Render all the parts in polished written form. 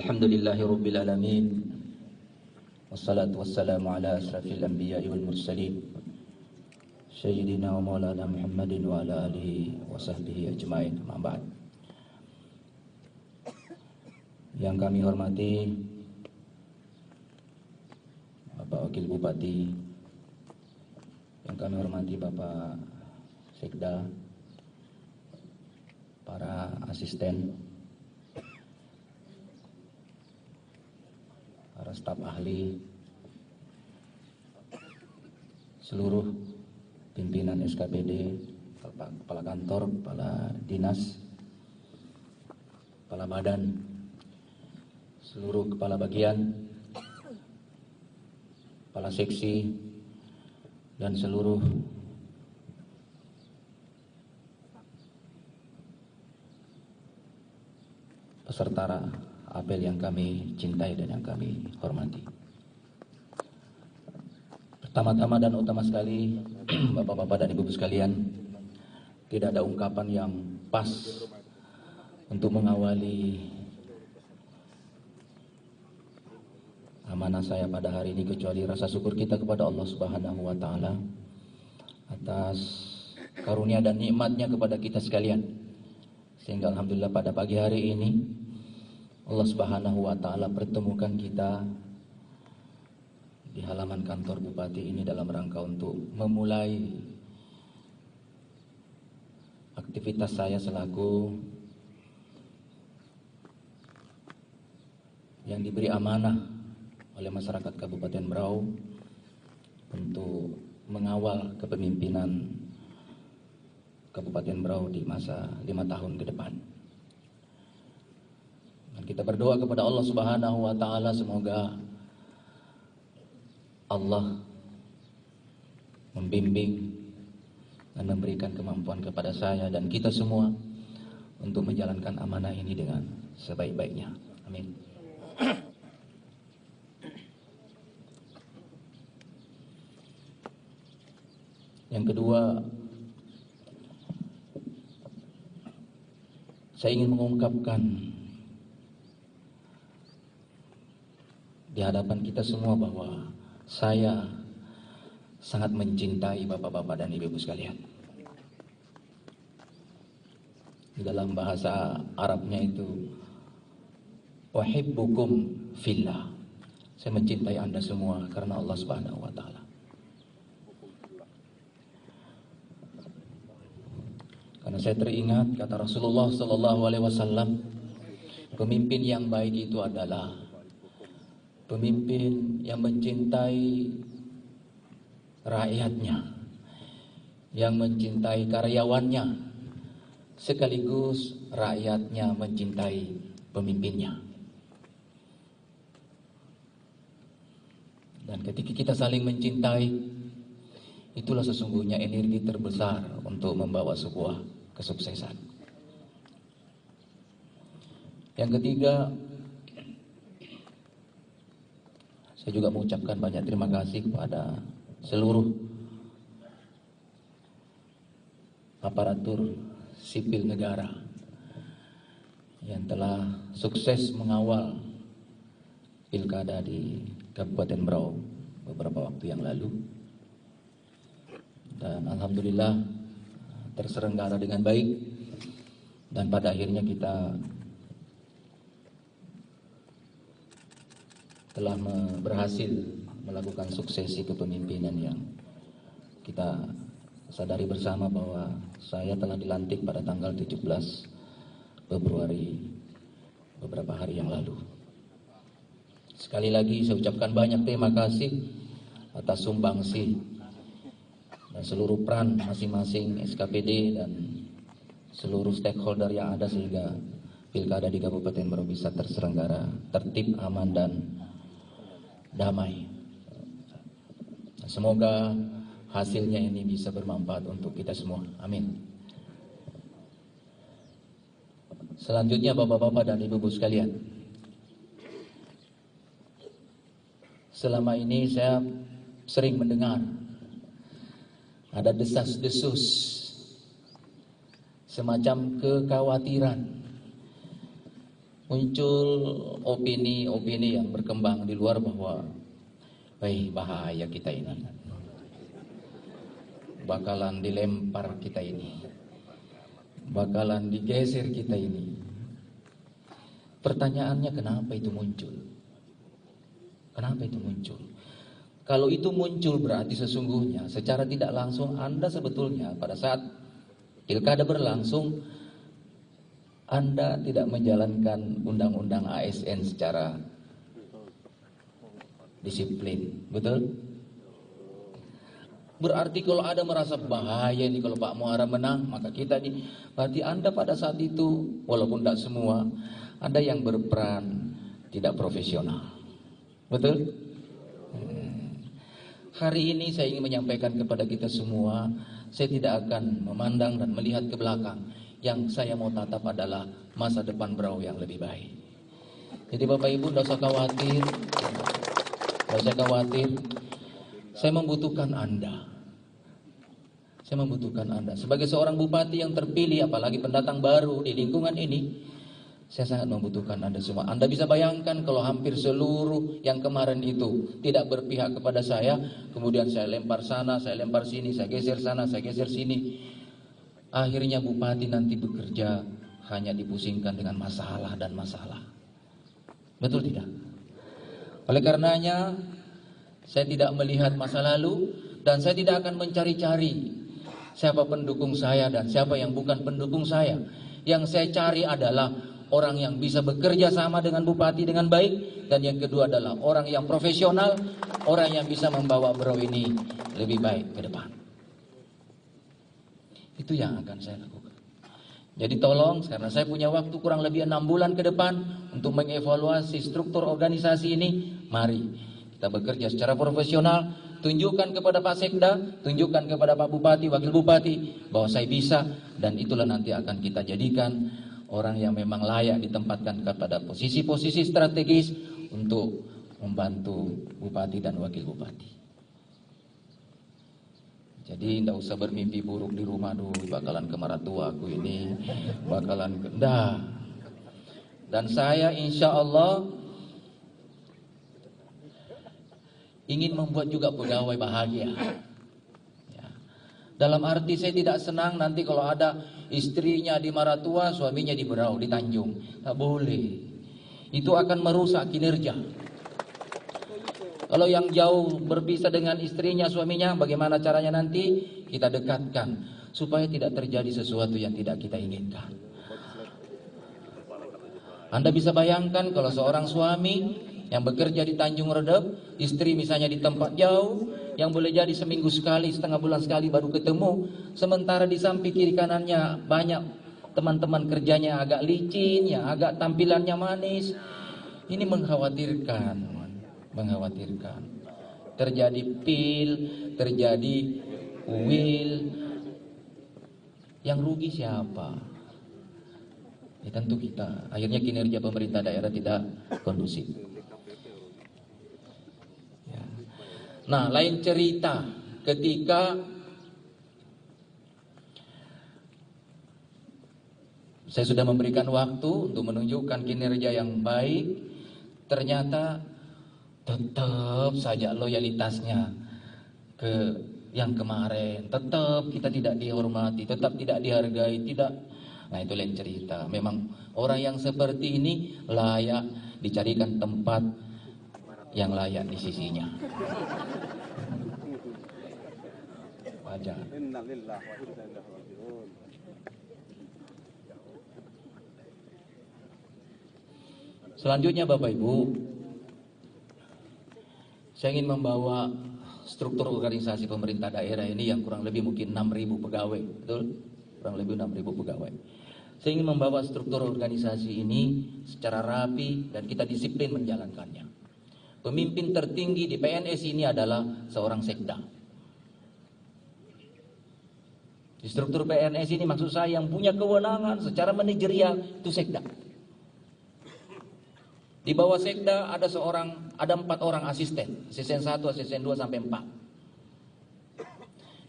Alhamdulillahi Rabbil Alamin. Wassalatu wassalamu ala asrafil anbiya'i wal mursalin Sayyidina wa maulana Muhammadin wa ala alihi wa sahbihi ajma'in. Amma ba'd. Yang kami hormati Bapak Wakil Bupati, yang kami hormati Bapak Sekda, para asisten, para staf ahli, seluruh pimpinan SKPD, kepala kantor, kepala dinas, kepala badan, seluruh kepala bagian, kepala seksi, dan seluruh peserta apel yang kami cintai dan yang kami hormati. Pertama-tama dan utama sekali, Bapak-bapak dan Ibu sekalian, tidak ada ungkapan yang pas untuk mengawali amanah saya pada hari ini kecuali rasa syukur kita kepada Allah Subhanahu wa taala atas karunia dan nikmatnya kepada kita sekalian. Sehingga alhamdulillah pada pagi hari ini Allah Subhanahu wa taala pertemukan kita di halaman kantor Bupati ini dalam rangka untuk memulai aktivitas saya selaku yang diberi amanah oleh masyarakat Kabupaten Berau untuk mengawal kepemimpinan Kabupaten Berau di masa 5 tahun ke depan. Dan kita berdoa kepada Allah Subhanahu wa taala semoga Allah membimbing dan memberikan kemampuan kepada saya dan kita semua untuk menjalankan amanah ini dengan sebaik-baiknya. Amin. Yang kedua, saya ingin mengungkapkan di hadapan kita semua bahwa saya sangat mencintai bapak-bapak dan ibu-ibu sekalian. Di dalam bahasa Arabnya itu uhibbukum fillah. Saya mencintai Anda semua karena Allah Subhanahu wa taala. Karena saya teringat kata Rasulullah sallallahu alaihi wasallam, pemimpin yang baik itu adalah pemimpin yang mencintai rakyatnya, yang mencintai karyawannya, sekaligus rakyatnya mencintai pemimpinnya. Dan ketika kita saling mencintai, itulah sesungguhnya energi terbesar untuk membawa sebuah kesuksesan. Yang ketiga, saya juga mengucapkan banyak terima kasih kepada seluruh aparatur sipil negara yang telah sukses mengawal pilkada di Kabupaten Berau beberapa waktu yang lalu. Dan alhamdulillah terselenggara dengan baik dan pada akhirnya kita telah berhasil melakukan suksesi kepemimpinan yang kita sadari bersama bahwa saya telah dilantik pada tanggal 17 Februari beberapa hari yang lalu. Sekali lagi saya ucapkan banyak terima kasih atas sumbangsih dan seluruh peran masing-masing SKPD dan seluruh stakeholder yang ada sehingga pilkada di Kabupaten Berau bisa terselenggara tertib, aman dan damai. Semoga hasilnya ini bisa bermanfaat untuk kita semua. Amin. Selanjutnya bapak-bapak dan ibu-ibu sekalian, selama ini saya sering mendengar ada desas-desus semacam kekhawatiran muncul opini-opini yang berkembang di luar bahwa bahaya kita ini, bakalan dilempar kita ini, bakalan digeser kita ini. Pertanyaannya, kenapa itu muncul? Kenapa itu muncul? Kalau itu muncul berarti sesungguhnya secara tidak langsung Anda sebetulnya pada saat pilkada berlangsung, Anda tidak menjalankan undang-undang ASN secara disiplin, betul? Berarti kalau ada merasa bahaya ini kalau Pak Muhara menang, maka kita ini, berarti Anda pada saat itu, walaupun tidak semua, ada yang berperan tidak profesional, betul? Hari ini saya ingin menyampaikan kepada kita semua, saya tidak akan memandang dan melihat ke belakang. Yang saya mau tatap adalah masa depan Berau yang lebih baik. Jadi Bapak Ibu tidak usah khawatir, tidak usah khawatir. Saya membutuhkan Anda. Saya membutuhkan Anda. Sebagai seorang bupati yang terpilih, apalagi pendatang baru di lingkungan ini, saya sangat membutuhkan Anda semua. Anda bisa bayangkan kalau hampir seluruh yang kemarin itu tidak berpihak kepada saya, kemudian saya lempar sana, saya lempar sini, saya geser sana, saya geser sini. Akhirnya bupati nanti bekerja hanya dipusingkan dengan masalah dan masalah. Betul tidak? Oleh karenanya, saya tidak melihat masa lalu dan saya tidak akan mencari-cari siapa pendukung saya dan siapa yang bukan pendukung saya. Yang saya cari adalah orang yang bisa bekerja sama dengan bupati dengan baik, dan yang kedua adalah orang yang profesional, orang yang bisa membawa Berau ini lebih baik ke depan. Itu yang akan saya lakukan. Jadi tolong, karena saya punya waktu kurang lebih 6 bulan ke depan untuk mengevaluasi struktur organisasi ini, mari kita bekerja secara profesional. Tunjukkan kepada Pak Sekda, tunjukkan kepada Pak Bupati, Wakil Bupati bahwa saya bisa, dan itulah nanti akan kita jadikan orang yang memang layak ditempatkan kepada posisi-posisi strategis untuk membantu bupati dan wakil bupati. Jadi tidak usah bermimpi buruk di rumah dulu, bakalan ke mertua aku ini, bakalan ke... Nah. Dan saya insya Allah ingin membuat juga pegawai bahagia. Dalam arti saya tidak senang nanti kalau ada istrinya di Maratua, suaminya di Berau, di Tanjung. Tak boleh. Itu akan merusak kinerja. Kalau yang jauh berpisah dengan istrinya, suaminya, bagaimana caranya nanti? Kita dekatkan supaya tidak terjadi sesuatu yang tidak kita inginkan. Anda bisa bayangkan kalau seorang suami yang bekerja di Tanjung Redep, istri misalnya di tempat jauh, yang boleh jadi seminggu sekali, setengah bulan sekali baru ketemu, sementara di samping kiri kanannya banyak teman-teman kerjanya agak licin, ya agak tampilannya manis. Ini mengkhawatirkan. Terjadi pil, terjadi uil. Yang rugi siapa? Ya tentu kita. Akhirnya kinerja pemerintah daerah tidak kondusif. Nah, lain cerita ketika saya sudah memberikan waktu untuk menunjukkan kinerja yang baik, ternyata tetap saja loyalitasnya ke yang kemarin, tetap kita tidak dihormati, tetap tidak dihargai, tidak. Nah, itu lain cerita. Memang orang yang seperti ini layak dicarikan tempat yang layak di sisinya. Wajar. Selanjutnya Bapak Ibu, saya ingin membawa struktur organisasi pemerintah daerah ini yang kurang lebih mungkin 6.000 pegawai, betul? Kurang lebih 6.000 pegawai. Saya ingin membawa struktur organisasi ini secara rapi dan kita disiplin menjalankannya. Pemimpin tertinggi di PNS ini adalah seorang sekda. Di struktur PNS ini maksud saya yang punya kewenangan secara manajerial itu sekda. Di bawah sekda ada 4 orang asisten 1, asisten 2 sampai 4.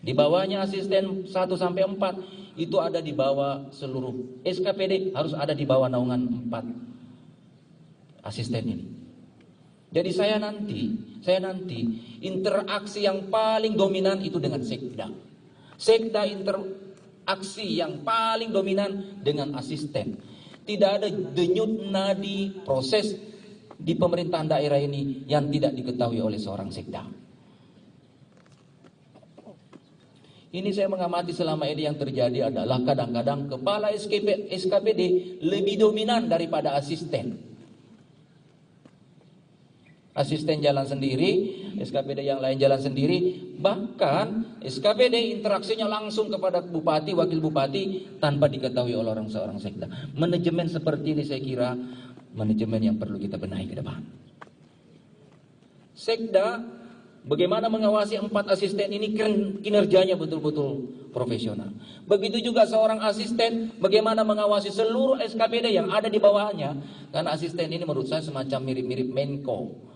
Di bawahnya asisten 1 sampai 4 itu ada di bawah seluruh SKPD, harus ada di bawah naungan 4 asisten ini. Jadi saya nanti interaksi yang paling dominan itu dengan sekda. Sekda interaksi yang paling dominan dengan asisten. Tidak ada denyut nadi proses di pemerintahan daerah ini yang tidak diketahui oleh seorang sekda. Ini saya mengamati selama ini yang terjadi adalah kadang-kadang kepala SKPD lebih dominan daripada asisten. Asisten jalan sendiri, SKPD yang lain jalan sendiri. Bahkan SKPD interaksinya langsung kepada bupati, wakil bupati tanpa diketahui oleh seorang sekda. Manajemen seperti ini saya kira manajemen yang perlu kita benahi ke depan. Sekda bagaimana mengawasi 4 asisten ini kinerjanya betul-betul profesional. Begitu juga seorang asisten bagaimana mengawasi seluruh SKPD yang ada di bawahnya. Karena asisten ini menurut saya semacam mirip-mirip Menko.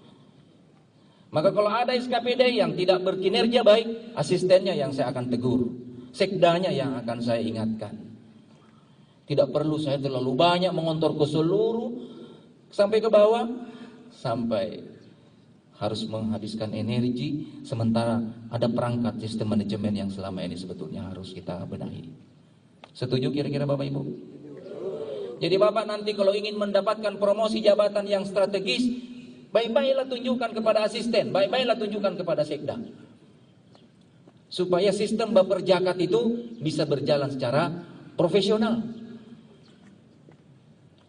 Maka kalau ada SKPD yang tidak berkinerja baik, asistennya yang saya akan tegur, sekdanya yang akan saya ingatkan. Tidak perlu saya terlalu banyak mengontor ke seluruh sampai ke bawah, sampai harus menghabiskan energi, sementara ada perangkat sistem manajemen yang selama ini sebetulnya harus kita benahi. Setuju kira-kira Bapak Ibu? Jadi Bapak nanti kalau ingin mendapatkan promosi jabatan yang strategis, baik-baiklah tunjukkan kepada asisten, baik-baiklah tunjukkan kepada sekda. Supaya sistem Baperjakat itu bisa berjalan secara profesional.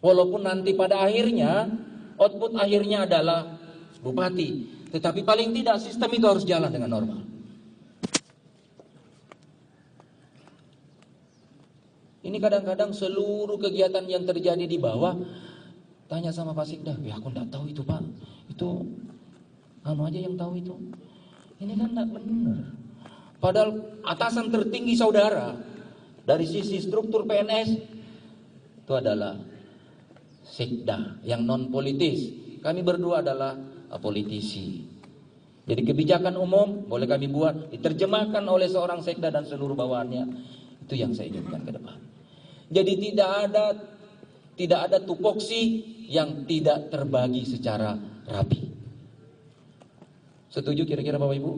Walaupun nanti pada akhirnya, output akhirnya adalah bupati. Tetapi paling tidak sistem itu harus jalan dengan normal. Ini kadang-kadang seluruh kegiatan yang terjadi di bawah, tanya sama Pak Sekda, ya aku enggak tahu itu Pak. Itu anu aja yang tahu itu. Ini kan enggak benar. Padahal atasan tertinggi saudara dari sisi struktur PNS itu adalah Sekda yang non politis. Kami berdua adalah politisi. Jadi kebijakan umum boleh kami buat, diterjemahkan oleh seorang sekda dan seluruh bawahannya. Itu yang saya inginkan ke depan. Jadi tidak ada tupoksi yang tidak terbagi secara rapi. Setuju kira-kira Bapak Ibu?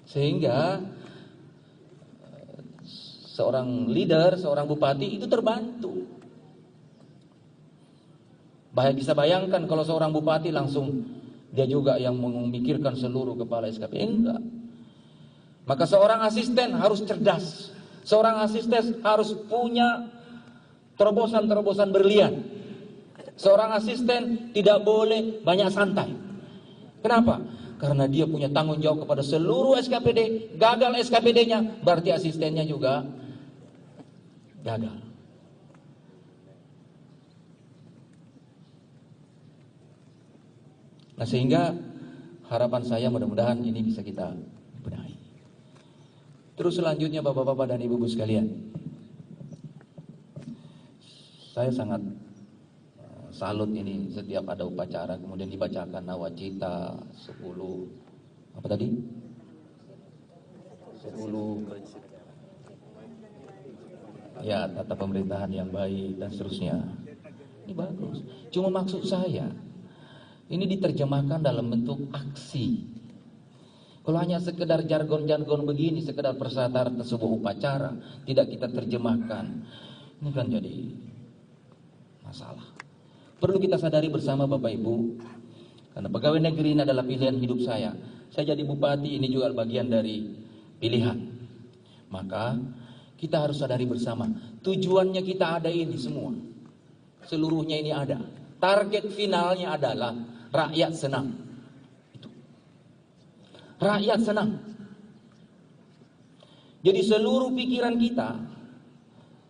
Sehingga seorang leader, seorang bupati itu terbantu. Bisa bayangkan kalau seorang bupati langsung dia juga yang memikirkan seluruh kepala SKP. Enggak. Maka seorang asisten harus cerdas. Seorang asisten harus punya terobosan-terobosan berlian. Seorang asisten tidak boleh banyak santai. Kenapa? Karena dia punya tanggung jawab kepada seluruh SKPD. Gagal SKPD-nya, berarti asistennya juga gagal. Nah sehingga harapan saya mudah-mudahan ini bisa kita benahi. Terus selanjutnya Bapak-bapak dan Ibu-ibu sekalian, saya sangat salut ini setiap ada upacara kemudian dibacakan nawacita 10 apa tadi? 10 ya tata pemerintahan yang baik dan seterusnya. Ini bagus. Cuma maksud saya ini diterjemahkan dalam bentuk aksi. Kalau hanya sekedar jargon-jargon begini, sekedar persyaratan sebuah upacara, tidak kita terjemahkan, ini kan jadi masalah. Perlu kita sadari bersama Bapak Ibu, karena pegawai negeri ini adalah pilihan hidup saya. Saya jadi bupati, ini juga bagian dari pilihan. Maka kita harus sadari bersama, tujuannya kita ada ini semua. Seluruhnya ini ada. Target finalnya adalah rakyat senang. Itu. Rakyat senang. Jadi seluruh pikiran kita,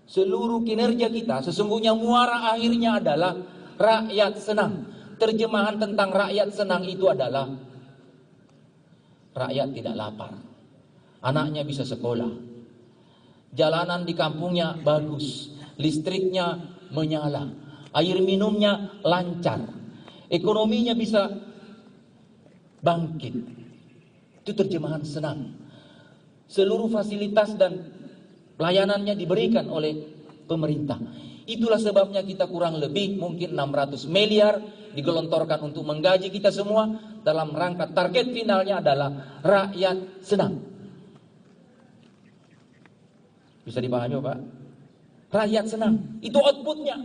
seluruh kinerja kita, sesungguhnya muara akhirnya adalah rakyat senang. Terjemahan tentang rakyat senang itu adalah rakyat tidak lapar. Anaknya bisa sekolah. Jalanan di kampungnya bagus. Listriknya menyala. Air minumnya lancar. Ekonominya bisa bangkit. Itu terjemahan senang. Seluruh fasilitas dan pelayanannya diberikan oleh pemerintah. Itulah sebabnya kita kurang lebih mungkin 600 miliar digelontorkan untuk menggaji kita semua dalam rangka target finalnya adalah rakyat senang. Bisa dipahami Pak? Rakyat senang, itu outputnya.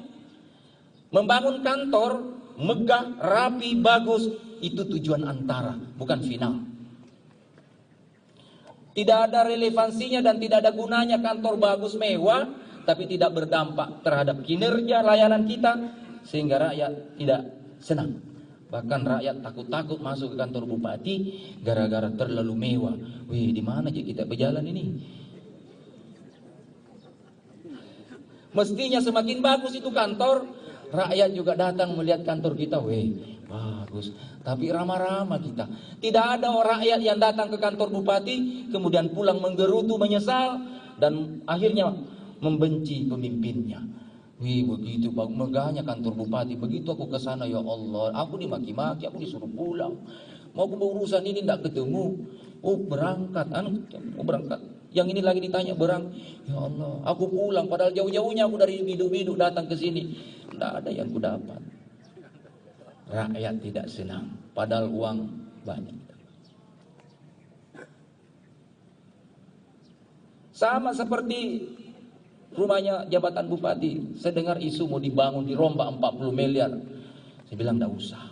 Membangun kantor megah, rapi, bagus, itu tujuan antara, bukan final. Tidak ada relevansinya dan tidak ada gunanya kantor bagus mewah tapi tidak berdampak terhadap kinerja layanan kita sehingga rakyat tidak senang. Bahkan rakyat takut-takut masuk ke kantor bupati gara-gara terlalu mewah. Wih, di mana aja kita berjalan ini? Mestinya semakin bagus itu kantor, rakyat juga datang melihat kantor kita. Wih, bagus. Tapi ramah-ramah kita. Tidak ada orang rakyat yang datang ke kantor bupati kemudian pulang menggerutu, menyesal dan akhirnya membenci pemimpinnya. Wih, begitu megahnya kantor bupati. Begitu aku ke sana, ya Allah, aku dimaki-maki, aku disuruh pulang. Mau ke urusan ini tidak ketemu. Oh, berangkat, mau berangkat. Yang ini lagi ditanya ya Allah, aku pulang padahal jauh-jauhnya aku dari biduk-biduk datang ke sini. Tidak ada yang ku dapat. Rakyat tidak senang, padahal uang banyak. Sama seperti rumahnya jabatan bupati. Saya dengar isu mau dibangun, dirombak 40 miliar. Saya bilang tidak usah.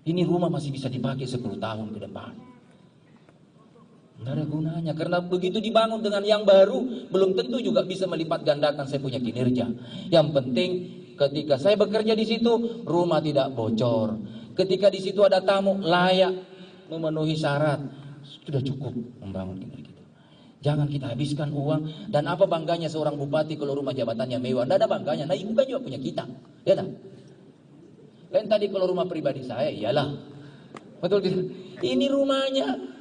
Ini rumah masih bisa dipakai 10 tahun ke depan. Tidak ada gunanya, karena begitu dibangun dengan yang baru, belum tentu juga bisa melipat gandakan saya punya kinerja. Yang penting ketika saya bekerja di situ, rumah tidak bocor. Ketika di situ ada tamu, layak memenuhi syarat. Sudah cukup membangun kinerja kita. Jangan kita habiskan uang. Dan apa bangganya seorang bupati kalau rumah jabatannya mewah? Tidak ada bangganya. Nah, ibu kan juga punya kita. Ya tak? Lain tadi kalau rumah pribadi saya, iyalah. Betul tidak? Ini rumahnya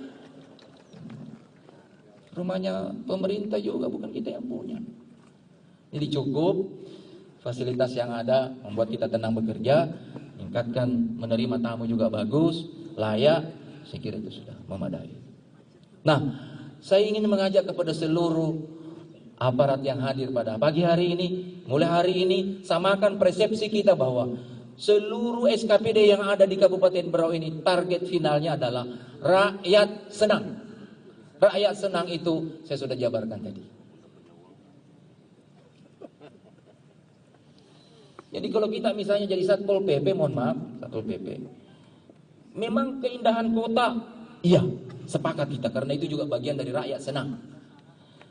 pemerintah juga, bukan kita yang punya. Jadi cukup fasilitas yang ada membuat kita tenang bekerja, tingkatkan menerima tamu juga bagus, layak, saya kira itu sudah memadai. Nah, saya ingin mengajak kepada seluruh aparat yang hadir pada pagi hari ini, mulai hari ini samakan persepsi kita bahwa seluruh SKPD yang ada di Kabupaten Berau ini target finalnya adalah rakyat senang. Rakyat senang itu saya sudah jabarkan tadi. Jadi kalau kita misalnya jadi Satpol PP, mohon maaf, Satpol PP. Memang keindahan kota, iya, sepakat kita karena itu juga bagian dari rakyat senang.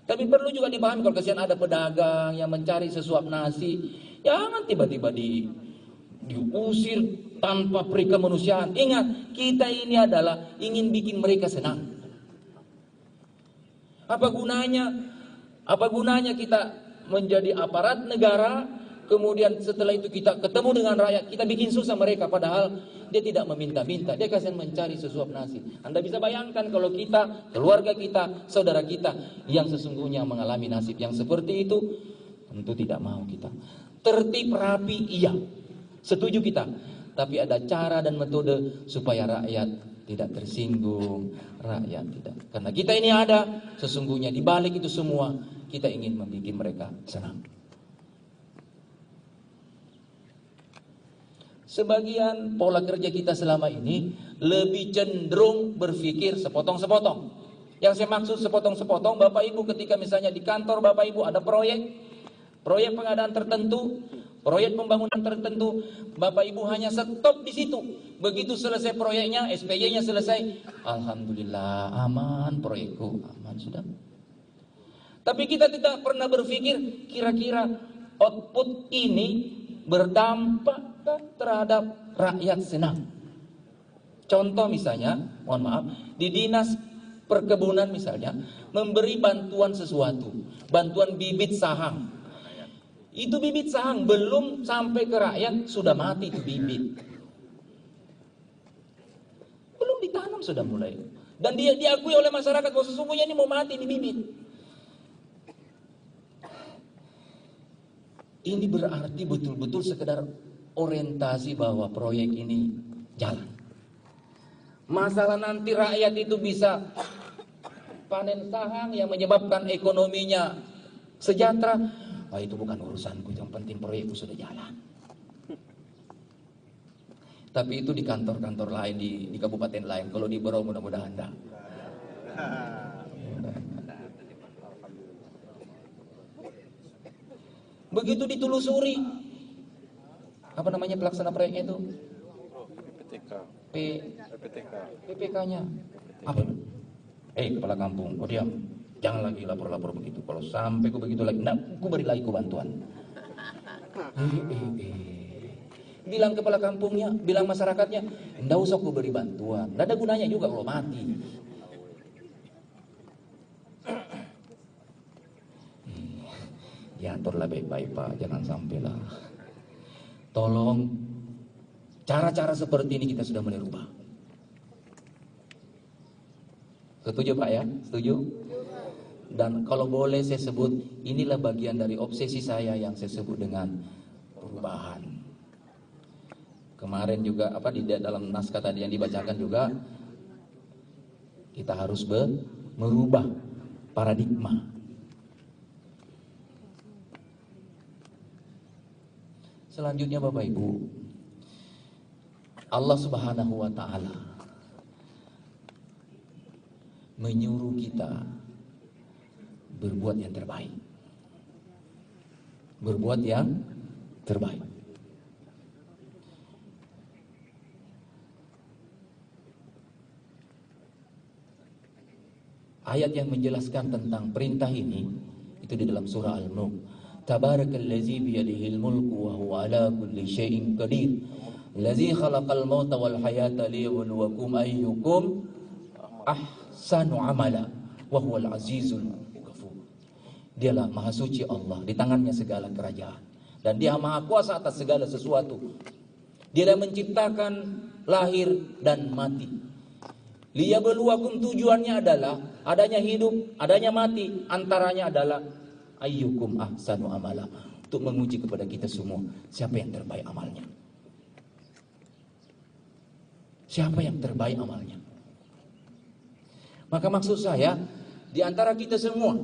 Tapi perlu juga dipahami kalau kasihan ada pedagang yang mencari sesuap nasi, jangan tiba-tiba diusir tanpa perikemanusiaan. Ingat, kita ini adalah ingin bikin mereka senang. Apa gunanya kita menjadi aparat negara, kemudian setelah itu kita ketemu dengan rakyat, kita bikin susah mereka, padahal dia tidak meminta-minta, dia kasihan mencari sesuap nasi. Anda bisa bayangkan kalau kita, keluarga kita, saudara kita yang sesungguhnya mengalami nasib yang seperti itu, tentu tidak mau kita. Tertib rapi, iya, setuju kita, tapi ada cara dan metode supaya rakyat tidak tersinggung, rakyat tidak. Karena kita ini ada, sesungguhnya di balik itu semua kita ingin membuat mereka senang. Sebagian pola kerja kita selama ini lebih cenderung berpikir sepotong-sepotong. Yang saya maksud sepotong-sepotong, Bapak Ibu ketika misalnya di kantor Bapak Ibu ada proyek pengadaan tertentu, proyek pembangunan tertentu, Bapak Ibu hanya stop di situ. Begitu selesai proyeknya, SPY-nya selesai, alhamdulillah aman proyekku, aman sudah. Tapi kita tidak pernah berpikir kira-kira output ini berdampak terhadap rakyat senang. Contoh misalnya, mohon maaf, di dinas perkebunan misalnya memberi bantuan sesuatu, bantuan bibit sahang. Itu bibit sahang belum sampai ke rakyat sudah mati itu bibit. Belum ditanam sudah mulai. Dan dia diakui oleh masyarakat bahwa sesungguhnya ini mau mati ini bibit. Ini berarti betul-betul sekedar orientasi bahwa proyek ini jalan. Masalah nanti rakyat itu bisa panen sahang yang menyebabkan ekonominya sejahtera. itu bukan urusanku, yang penting proyekku sudah jalan. Tapi itu di kantor-kantor lain, di kabupaten lain. Kalau di Berau mudah-mudahan dah. Begitu ditelusuri, apa namanya pelaksana proyeknya itu? PPK-nya. Apa? Kepala kampung, diam. Jangan lagi lapor-lapor begitu. Kalau sampai ku begitu lagi, ku beri lagi ku bantuan. Bilang kepala kampungnya, bilang masyarakatnya, ndak usah ku beri bantuan. Ndak ada gunanya juga kalau mati. Diaturlah baik-baik Pak, jangan sampailah. Tolong, cara-cara seperti ini kita sudah mulai rubah. Setuju Pak ya? Setuju? Dan kalau boleh saya sebut, inilah bagian dari obsesi saya yang saya sebut dengan perubahan. Kemarin juga di dalam naskah tadi yang dibacakan juga, kita harus merubah paradigma. Selanjutnya Bapak Ibu, Allah Subhanahu wa Ta'ala menyuruh kita berbuat yang terbaik. Berbuat yang terbaik. Ayat yang menjelaskan tentang perintah ini itu di dalam surah Al-Mulk. Tabarakalladzi biyadihil mulku wa huwa ala kulli syai'in qadir. Allazi khalaqal mauta wal hayata liyabluwakum ayyukum ahsanu amala wa huwal azizul ghafur. Dialah Maha Suci Allah, di tangannya segala kerajaan dan Dia Maha Kuasa atas segala sesuatu. Dia yang menciptakan lahir dan mati. Liyabluwakum, tujuannya adalah adanya hidup, adanya mati, antaranya adalah ayyukum ahsanu amala, untuk menguji kepada kita semua siapa yang terbaik amalnya. Siapa yang terbaik amalnya? Maka maksud saya, di antara kita semua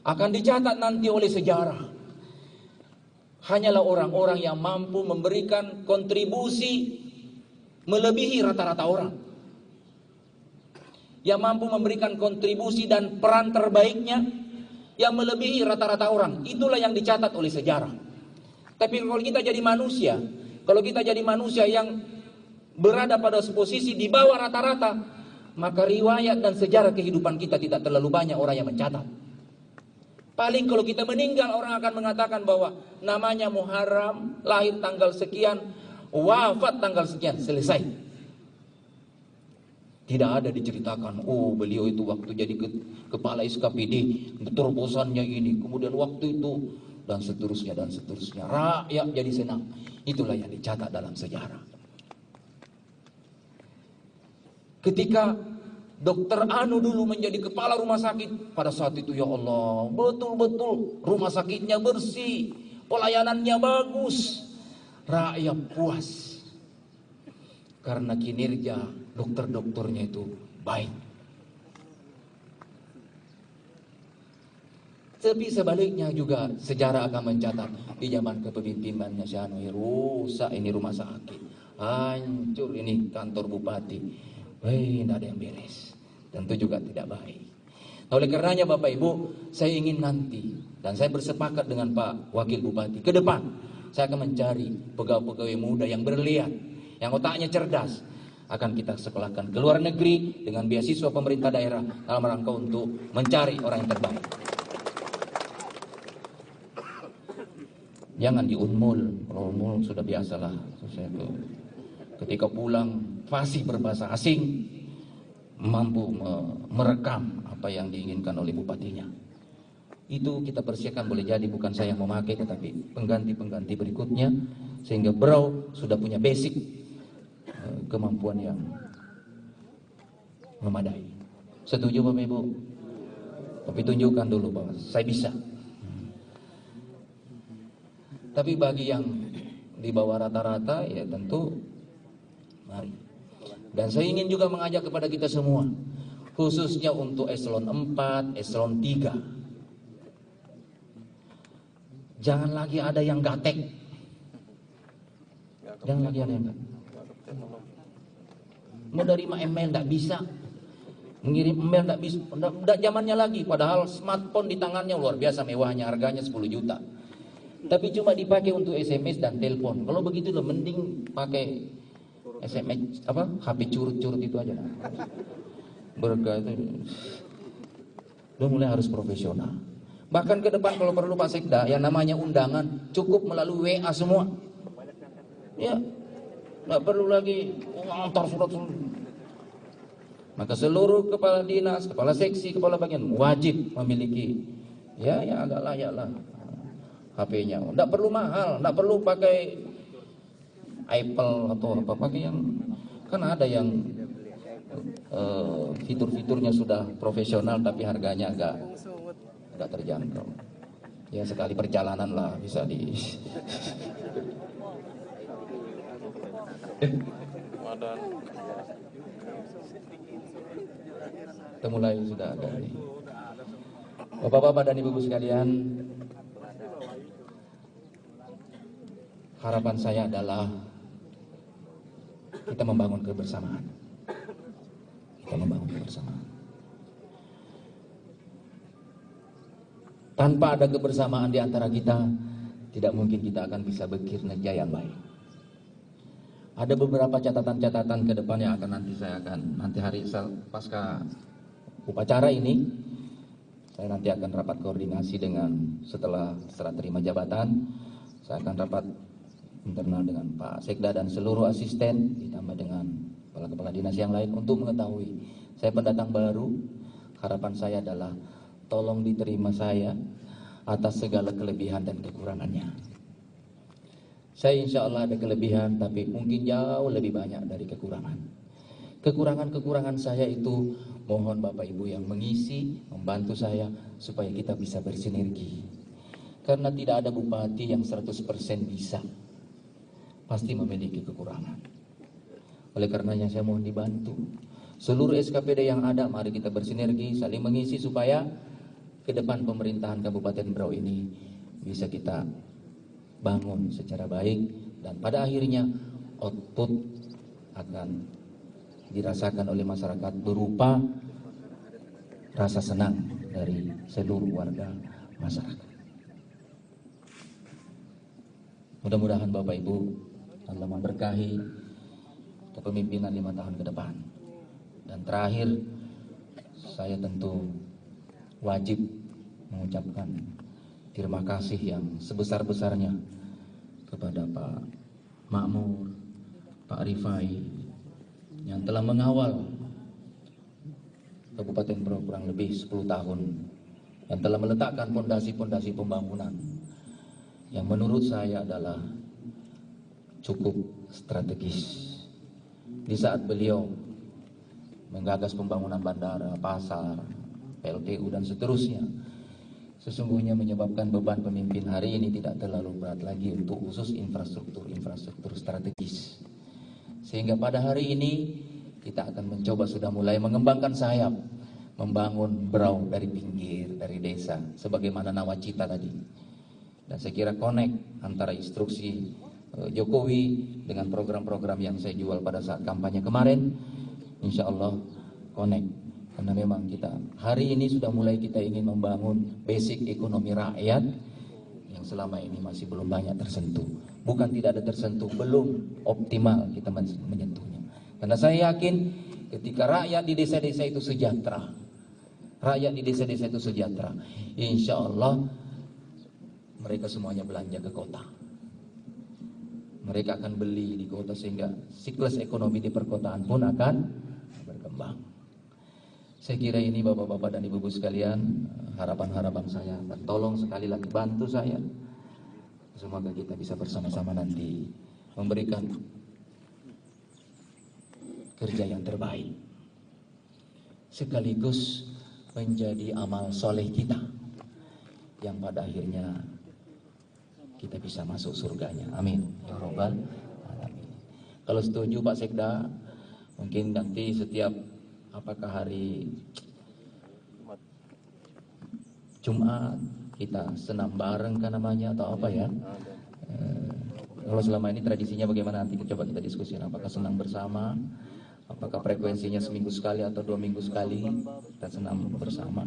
akan dicatat nanti oleh sejarah hanyalah orang-orang yang mampu memberikan kontribusi melebihi rata-rata orang, yang mampu memberikan kontribusi dan peran terbaiknya yang melebihi rata-rata orang. Itulah yang dicatat oleh sejarah. Tapi kalau kita jadi manusia, yang berada pada posisi di bawah rata-rata, maka riwayat dan sejarah kehidupan kita tidak terlalu banyak orang yang mencatat. Paling kalau kita meninggal, orang akan mengatakan bahwa namanya Muharram, lahir tanggal sekian, wafat tanggal sekian, selesai. Tidak ada diceritakan, beliau itu waktu jadi kepala SKPD, terobosannya ini, kemudian waktu itu, dan seterusnya. Rakyat jadi senang. Itulah yang dicatat dalam sejarah. Ketika Dokter Anu dulu menjadi kepala rumah sakit, pada saat itu ya Allah, betul-betul rumah sakitnya bersih, pelayanannya bagus, rakyat puas. Karena kinerja dokter-dokternya itu baik. Tapi sebaliknya juga sejarah akan mencatat di zaman kepemimpinannya Syekh Anu, rusak ini rumah sakit, hancur ini kantor bupati, tidak ada yang beres. Tentu juga tidak baik. Oleh karenanya Bapak Ibu, saya ingin nanti, dan saya bersepakat dengan Pak Wakil Bupati, ke depan saya akan mencari pegawai-pegawai muda yang berlian, yang otaknya cerdas, akan kita sekolahkan ke luar negeri dengan beasiswa pemerintah daerah dalam rangka untuk mencari orang yang terbaik. Jangan di Unmul, kalau Unmul sudah biasalah, saya itu ketika pulang fasih berbahasa asing, mampu merekam apa yang diinginkan oleh bupatinya. Itu kita persiapkan, boleh jadi bukan saya yang memakai, tetapi pengganti-pengganti berikutnya, sehingga Berau sudah punya basic kemampuan yang memadai. Setuju Bapak Ibu? Tapi tunjukkan dulu bahwa saya bisa. Tapi bagi yang di bawah rata-rata, ya tentu mari. Dan saya ingin juga mengajak kepada kita semua, khususnya untuk eselon 4, eselon 3. Jangan lagi ada yang gatek. Jangan lagi ada yang gatek. Menerima email tidak bisa, mengirim email tidak bisa, tidak zamannya lagi. Padahal smartphone di tangannya luar biasa mewahnya, harganya 10 juta. Tapi cuma dipakai untuk SMS dan telepon. Kalau begitu loh, mending pakai SMS HP curut-curut itu aja. Berkah itu udah mulai harus profesional. Bahkan ke depan kalau perlu Pak Sekda, yang namanya undangan cukup melalui WA semua. Ya, nggak perlu lagi antar surat. Maka seluruh kepala dinas, kepala seksi, kepala bagian wajib memiliki ya agak layak lah HP-nya. Nggak perlu mahal, nggak perlu pakai Apple atau apa, pakai yang kan ada yang fitur-fiturnya sudah profesional tapi harganya agak terjangkau. Ya sekali perjalanan lah bisa di. Kita mulai sudah agak ini. Bapak-bapak dan ibu-ibu sekalian, harapan saya adalah kita membangun kebersamaan. Kita membangun kebersamaan. Tanpa ada kebersamaan di antara kita, tidak mungkin kita akan bisa berkinerja yang baik. Ada beberapa catatan-catatan ke depan yang nanti hari pasca upacara ini, saya nanti akan rapat koordinasi dengan setelah serah terima jabatan, saya akan rapat internal dengan Pak Sekda dan seluruh asisten, ditambah dengan kepala-kepala dinas yang lain untuk mengetahui. Saya pendatang baru, harapan saya adalah tolong diterima saya atas segala kelebihan dan kekurangannya. Saya insya Allah ada kelebihan, tapi mungkin jauh lebih banyak dari kekurangan. Kekurangan-kekurangan saya itu mohon Bapak Ibu yang mengisi, membantu saya supaya kita bisa bersinergi. Karena tidak ada bupati yang 100% bisa. Pasti memiliki kekurangan. Oleh karenanya saya mohon dibantu. Seluruh SKPD yang ada, mari kita bersinergi, saling mengisi supaya ke depan pemerintahan Kabupaten Berau ini bisa kita bangun secara baik dan pada akhirnya output akan dirasakan oleh masyarakat berupa rasa senang dari seluruh warga masyarakat. Mudah-mudahan Bapak Ibu Allah memberkahi kepemimpinan 5 tahun ke depan. Dan terakhir, saya tentu wajib mengucapkan terima kasih yang sebesar-besarnya kepada Pak Makmur, Pak Rifai yang telah mengawal Kabupaten Berau kurang lebih 10 tahun, yang telah meletakkan pondasi-pondasi pembangunan yang menurut saya adalah cukup strategis. Di saat beliau menggagas pembangunan bandara, pasar, PLTU dan seterusnya, sesungguhnya menyebabkan beban pemimpin hari ini tidak terlalu berat lagi untuk khusus infrastruktur strategis. Sehingga pada hari ini kita akan mencoba sudah mulai mengembangkan sayap, membangun Berau dari pinggir, dari desa, sebagaimana nawacita tadi. Dan saya kira connect antara instruksi Jokowi dengan program-program yang saya jual pada saat kampanye kemarin, insya Allah connect. Karena memang kita hari ini sudah mulai kita ingin membangun basic ekonomi rakyat yang selama ini masih belum banyak tersentuh. Bukan tidak ada tersentuh, belum optimal kita menyentuhnya. Karena saya yakin ketika rakyat di desa-desa itu sejahtera, insya Allah mereka semuanya belanja ke kota. Mereka akan beli di kota sehingga siklus ekonomi di perkotaan pun akan berkembang. Saya kira ini bapak-bapak dan ibu-ibu sekalian harapan-harapan saya, dan tolong sekali lagi bantu saya. Semoga kita bisa bersama-sama nanti memberikan kerja yang terbaik, sekaligus menjadi amal soleh kita yang pada akhirnya kita bisa masuk surganya. Amin ya robbal alamin. Kalau setuju Pak Sekda, mungkin nanti setiap apakah hari Jumat kita senam bareng kan namanya atau apa ya. Kalau selama ini tradisinya bagaimana, nanti coba kita diskusikan. Apakah senam bersama, apakah frekuensinya seminggu sekali atau 2 minggu sekali kita senam bersama.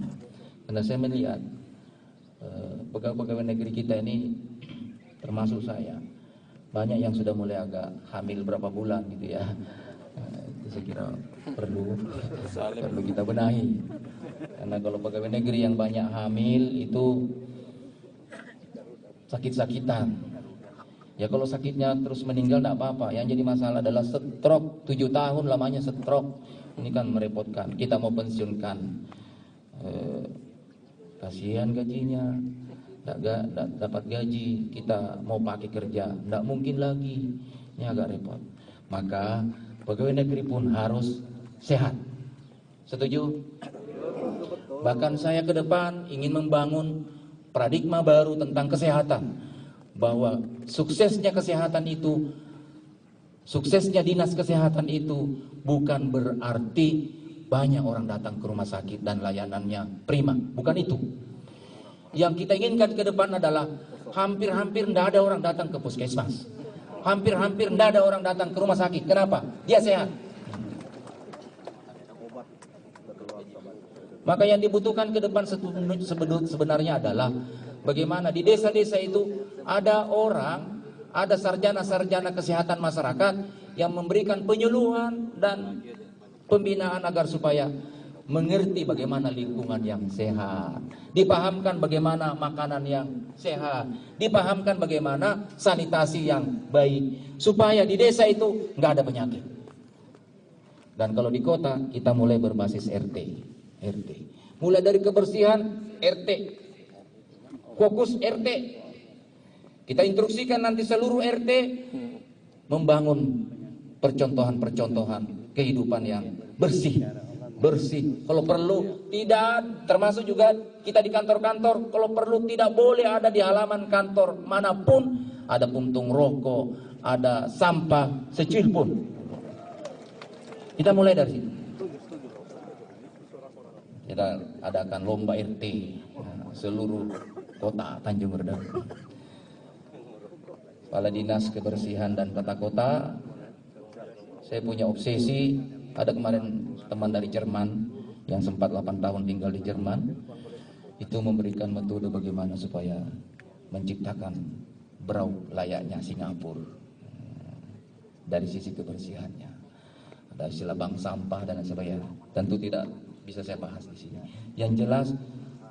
Karena saya melihat pegawai-pegawai negeri kita ini, termasuk saya, banyak yang sudah mulai agak hamil berapa bulan gitu ya. Itu saya kira perlu kita benahi. Karena kalau pegawai negeri yang banyak hamil itu sakit-sakitan. Ya kalau sakitnya terus meninggal tidak apa-apa. Yang jadi masalah adalah stroke, 7 tahun lamanya stroke. Ini kan merepotkan. Kita mau pensiunkan, kasihan gajinya, tidak dapat gaji. Kita mau pakai kerja, tidak mungkin lagi. Ini agak repot. Maka pegawai negeri pun harus sehat. Setuju? Bahkan saya ke depan ingin membangun paradigma baru tentang kesehatan. Bahwa suksesnya kesehatan itu, suksesnya dinas kesehatan itu bukan berarti banyak orang datang ke rumah sakit dan layanannya prima. Bukan itu. Yang kita inginkan ke depan adalah hampir-hampir tidak ada orang datang ke puskesmas. Hampir-hampir tidak ada orang datang ke rumah sakit. Kenapa? Dia sehat. Maka yang dibutuhkan ke depan sebenarnya adalah bagaimana di desa-desa itu ada orang, ada sarjana-sarjana kesehatan masyarakat yang memberikan penyuluhan dan pembinaan agar supaya mengerti bagaimana lingkungan yang sehat, dipahamkan bagaimana makanan yang sehat, dipahamkan bagaimana sanitasi yang baik, supaya di desa itu nggak ada penyakit. Dan kalau di kota kita mulai berbasis RT, mulai dari kebersihan RT, fokus RT. Kita instruksikan nanti seluruh RT membangun percontohan-percontohan kehidupan yang bersih. Kalau perlu tidak, termasuk juga kita di kantor-kantor, kalau perlu tidak boleh ada di halaman kantor manapun ada puntung rokok, ada sampah secil pun. Kita mulai dari situ. Kita adakan lomba RT seluruh kota Tanjung Redang. Kepala Dinas Kebersihan dan Tata Kota, saya punya obsesi. Ada kemarin teman dari Jerman yang sempat 8 tahun tinggal di Jerman, itu memberikan metode bagaimana supaya menciptakan brau layaknya Singapura dari sisi kebersihannya. Ada istilah bank sampah dan sebagainya. Tentu tidak bisa saya bahas di sini. Yang jelas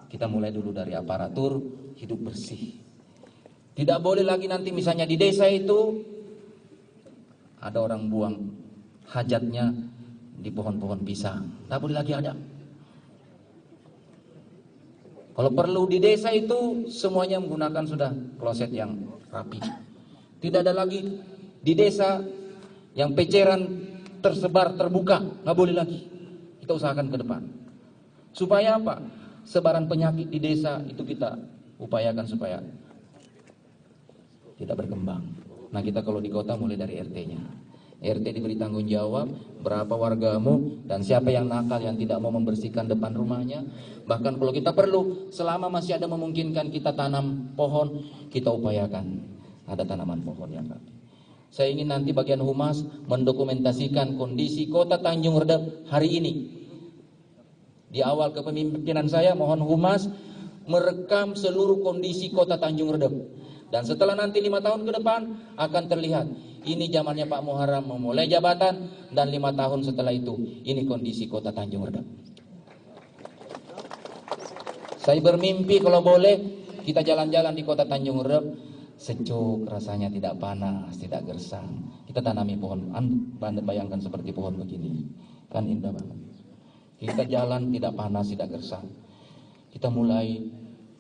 kita mulai dulu dari aparatur hidup bersih. Tidak boleh lagi nanti misalnya di desa itu ada orang buang hajatnya di pohon-pohon pisang. Tidak boleh lagi ada. Kalau perlu di desa itu semuanya menggunakan sudah kloset yang rapi. Tidak ada lagi di desa yang peceran tersebar terbuka. Nggak boleh lagi. Kita usahakan ke depan. Supaya apa? Sebaran penyakit di desa itu kita upayakan supaya tidak berkembang. Nah kita kalau di kota mulai dari RT-nya. RT diberi tanggung jawab berapa wargamu dan siapa yang nakal yang tidak mau membersihkan depan rumahnya. Bahkan kalau kita perlu, selama masih ada memungkinkan kita tanam pohon, kita upayakan ada tanaman pohon yang rapi. Saya ingin nanti bagian humas mendokumentasikan kondisi kota Tanjung Redep hari ini. Di awal kepemimpinan saya, mohon humas merekam seluruh kondisi kota Tanjung Redep. Dan setelah nanti 5 tahun ke depan akan terlihat ini zamannya Pak Muharram memulai jabatan, dan 5 tahun setelah itu ini kondisi kota Tanjung Redep. Saya bermimpi kalau boleh kita jalan-jalan di kota Tanjung Redep, sejuk, rasanya tidak panas, tidak gersang. Kita tanami pohon, Anda bayangkan seperti pohon begini, kan indah banget. Kita jalan tidak panas, tidak gersang. Kita mulai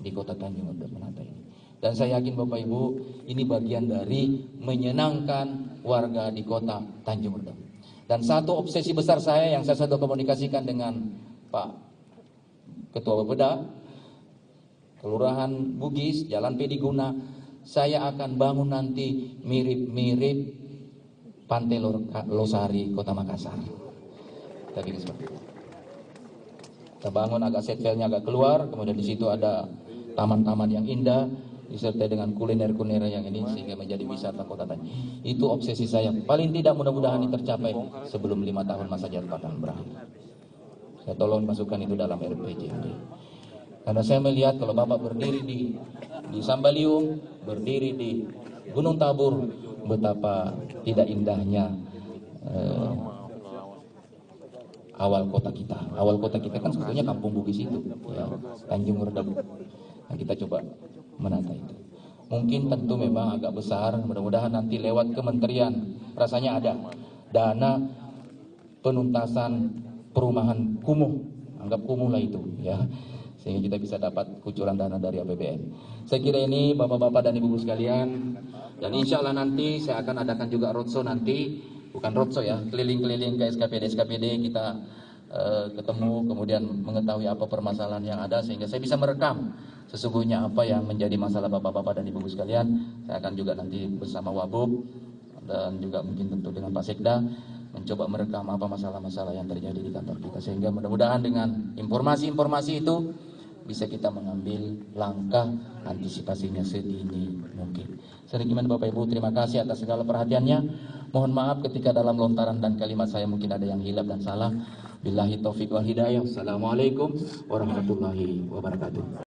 di kota Tanjung Redep menata ini. Dan saya yakin Bapak Ibu, ini bagian dari menyenangkan warga di kota Tanjung Redep. Dan satu obsesi besar saya yang saya sudah komunikasikan dengan Pak Ketua Bapeda, Kelurahan Bugis, Jalan Pediguna, saya akan bangun nanti mirip-mirip Pantai Losari, Kota Makassar. Tapi seperti itu. Kita bangun agak setvelnya agak keluar, kemudian di situ ada taman-taman yang indah disertai dengan kuliner-kuliner yang ini sehingga menjadi wisata kota tadi. Itu obsesi saya. Paling tidak mudah-mudahan ini tercapai sebelum 5 tahun masa jabatan berakhir. Saya tolong masukkan itu dalam RPJMD. Karena saya melihat kalau Bapak berdiri di Sambaliung, berdiri di Gunung Tabur, betapa tidak indahnya awal kota kita. Awal kota kita kan sebetulnya Kampung Bugis itu, ya, Tanjung Redabu. Nah, kita coba menata itu. Mungkin tentu memang agak besar, mudah-mudahan nanti lewat kementerian rasanya ada dana penuntasan perumahan kumuh, anggap kumuh lah itu, ya, sehingga kita bisa dapat kucuran dana dari APBN. Saya kira ini bapak-bapak dan ibu-ibu sekalian, dan insya Allah nanti saya akan adakan juga roadshow nanti, bukan roadshow ya, keliling-keliling ke SKPD kita ketemu, kemudian mengetahui apa permasalahan yang ada sehingga saya bisa merekam sesungguhnya apa yang menjadi masalah bapak-bapak dan ibu-ibu sekalian. Saya akan juga nanti bersama Wabub dan juga mungkin tentu dengan Pak Sekda mencoba merekam apa masalah-masalah yang terjadi di kantor kita, sehingga mudah-mudahan dengan informasi-informasi itu bisa kita mengambil langkah antisipasinya sedini mungkin. Sedemikian Bapak Ibu, terima kasih atas segala perhatiannya. Mohon maaf ketika dalam lontaran dan kalimat saya mungkin ada yang hilaf dan salah. Billahi taufiq wal hidayah. Assalamualaikum warahmatullahi wabarakatuh.